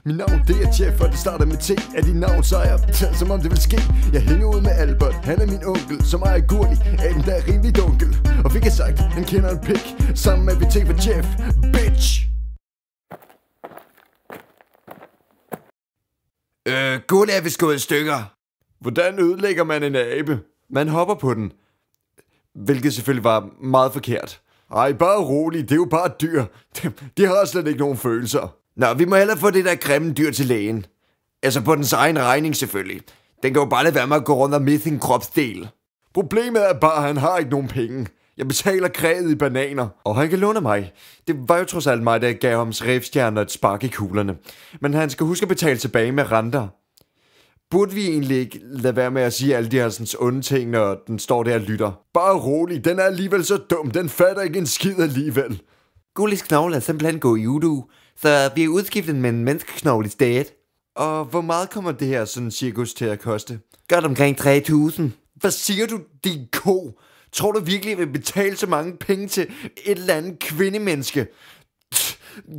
Mit navn det er Jeff, og det starter med T. Er dit navn, så er jeg som om det vil ske. Jeg hænger ud med Albert, han er min onkel, som ejer Gurli, aben der er rimelig dunkel. Og vi kan sagt, han kender en pik, sammen med VT for Jeff, bitch. Gurli er vist gået i stykker. Hvordan ødelægger man en abe? Man hopper på den. Hvilket selvfølgelig var meget forkert. Ej, bare rolig, det er jo bare et dyr. De har slet ikke nogen følelser. Nå, vi må hellere få det der grimme dyr til lægen. Altså på dens egen regning selvfølgelig. Den kan jo bare lade være med at gå rundt og miste en kropsdel. Problemet er bare, at han har ikke nogen penge. Jeg betaler krævet i bananer. Og han kan låne mig. Det var jo trods alt mig, der gav ham revstjerner og et spark i kuglerne. Men han skal huske at betale tilbage med renter. Burde vi egentlig ikke lade være med at sige alle de her sådan onde ting, når den står der og lytter? Bare rolig, den er alligevel så dum. Den fatter ikke en skid alligevel. Gurlis knogle er simpelthen gået i udu, så vi har udskiftet med en menneskeknogle i stedet. Og hvor meget kommer det her sådan cirkus til at koste? Godt omkring 3.000. Hvad siger du, din ko? Tror du virkelig, jeg vil betale så mange penge til et eller andet kvindemenneske?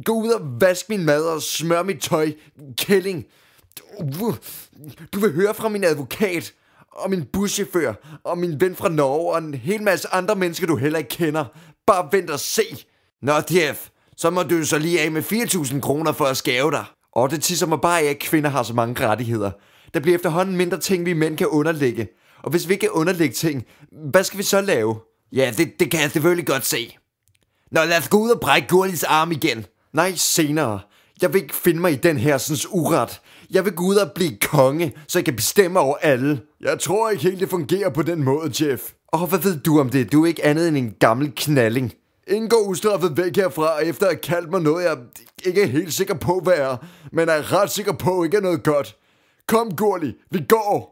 Gå ud og vask min mad og smør mit tøj, kælling. Du vil høre fra min advokat, og min buschauffør, og min ven fra Norge, og en hel masse andre mennesker, du heller ikke kender. Bare vent og se. Nå, Jeff, så må du så lige af med 4.000 kroner for at skæve dig. Og det tisser mig bare af, at kvinder har så mange rettigheder. Der bliver efterhånden mindre ting, vi mænd kan underlægge. Og hvis vi ikke kan underlægge ting, hvad skal vi så lave? Ja, det kan jeg selvfølgelig godt se. Nå, lad os gå ud og brække Gurlis arm igen. Nej, senere. Jeg vil ikke finde mig i den her sådan uret. Jeg vil gå ud og blive konge, så jeg kan bestemme over alle. Jeg tror ikke helt, det fungerer på den måde, Jeff. Hvad ved du om det? Du er ikke andet end en gammel knalling. Ingen går ustraffet væk herfra, efter at have kaldt mig noget, jeg ikke er helt sikker på, hvad er. Men er ret sikker på, ikke er noget godt. Kom, Gurli, vi går.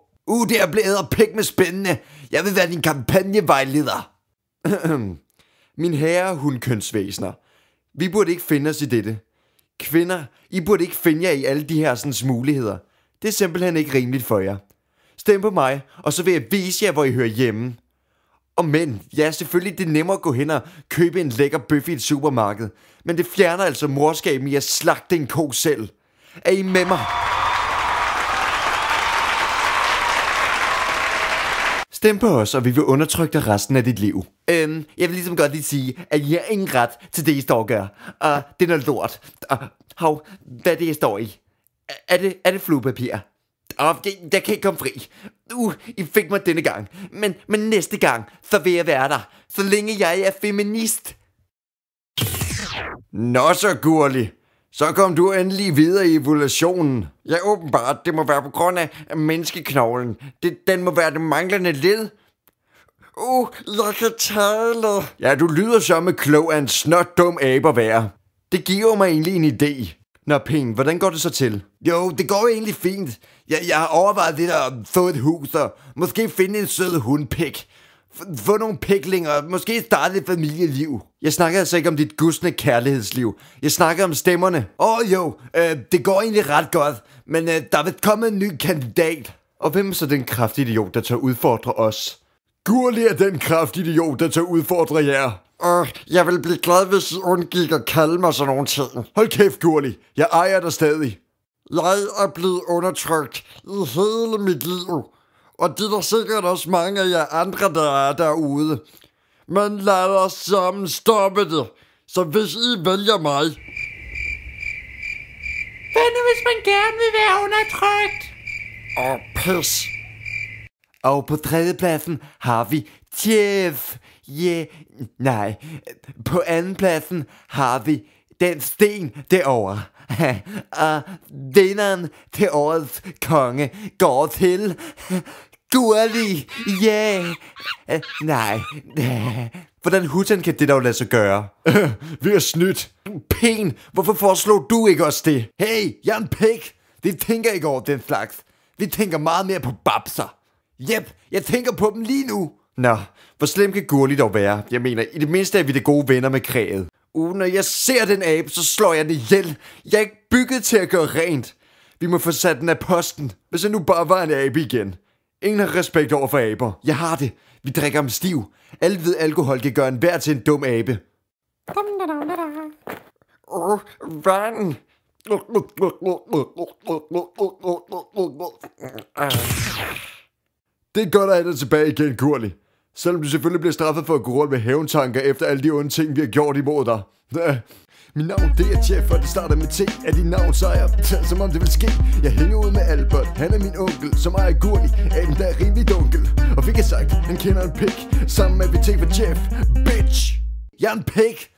Det er blevet pæk med spændende. Jeg vil være din kampagnevejleder. Min herre hundkønsvæsener. Vi burde ikke finde os i dette. Kvinder, I burde ikke finde jer i alle de her sådan muligheder. Det er simpelthen ikke rimeligt for jer. Stem på mig, og så vil jeg vise jer, hvor I hører hjemme. Og mænd, ja selvfølgelig, det er nemmere at gå hen og købe en lækker bøf i et supermarked. Men det fjerner altså morskaben i at slagte en ko selv. Er I med mig? Stem på os, og vi vil undertrykke dig resten af dit liv. Jeg vil ligesom godt lige sige, at I har ingen ret til det, I står og gør. Det er noget lort. Hvad er det, jeg står i? Er det fluepapir? Jeg kan ikke komme fri. I fik mig denne gang. Men næste gang, så vil jeg være der. Så længe jeg er feminist. Nå så, Gurli. Så kom du endelig videre i evolutionen. Ja, åbenbart. Det må være på grund af menneskeknoglen. Den må være det manglende led. Jeg kan tale. Ja, du lyder som med klog af en snot dum abe at være. Det giver mig egentlig en idé. Nå, pæn, hvordan går det så til? Jo, det går egentlig fint. Jeg har overvejet lidt at få et hus og måske finde en sød hundpik. Få nogle piklinger, måske starte et familieliv. Jeg snakker altså ikke om dit gustne kærlighedsliv. Jeg snakker om stemmerne. Det går egentlig ret godt, men der vil komme en ny kandidat. Og hvem er så den kraftige idiot, der tør udfordre os? Gurli er den kraftige idiot, der tør udfordre jer. Jeg vil blive glad, hvis I undgik at kalde mig sådan nogle ting. Hold kæft, Gurli. Jeg ejer dig stadig. Jeg er blevet undertrykt i hele mit liv. Og det er der sikkert også mange af jer andre, der er derude. Men lad os sammen stoppe det. Så hvis I vælger mig... Hvad nu, hvis man gerne vil være undertrykt? Pis. Og på tredjepladsen har vi Jeff. Nej. På andenpladsen har vi den sten derovre. Og vinderen til årets konge går til Gurli. Nej. Hvordan hutten kan det dog lade sig gøre? Vi er snydt. Pæn, hvorfor foreslår du ikke også det? Hey, jeg er en pik. Vi tænker ikke over den slags. Vi tænker meget mere på babser. Jep, jeg tænker på dem lige nu. Nå, hvor slem kan Gurli dog være? Jeg mener, i det mindste er vi det gode venner med kræget. Når jeg ser den abe, så slår jeg den ihjel. Jeg er ikke bygget til at gøre rent. Vi må få sat den af posten, hvis jeg nu bare var en abe igen. Ingen har respekt over for aber. Jeg har det. Vi drikker dem stiv. Alle ved, alkohol kan gøre enhver til en dum abe. Vand. Det er godt at have dig tilbage igen, Kurli. Selvom du selvfølgelig bliver straffet for at gå rundt med hævntanker efter alle de onde ting, vi har gjort imod dig. Mit navn, det er Jeff, og det starter med T. Er dit navn, så er som om det vil ske. Jeg hænger ud med Albert, han er min onkel, som ejer Kurli. Er den der rimelig dunkel. Og fik jeg sagt, han kender en pik. Sammen med VT for Jeff, bitch. Jeg er en pik.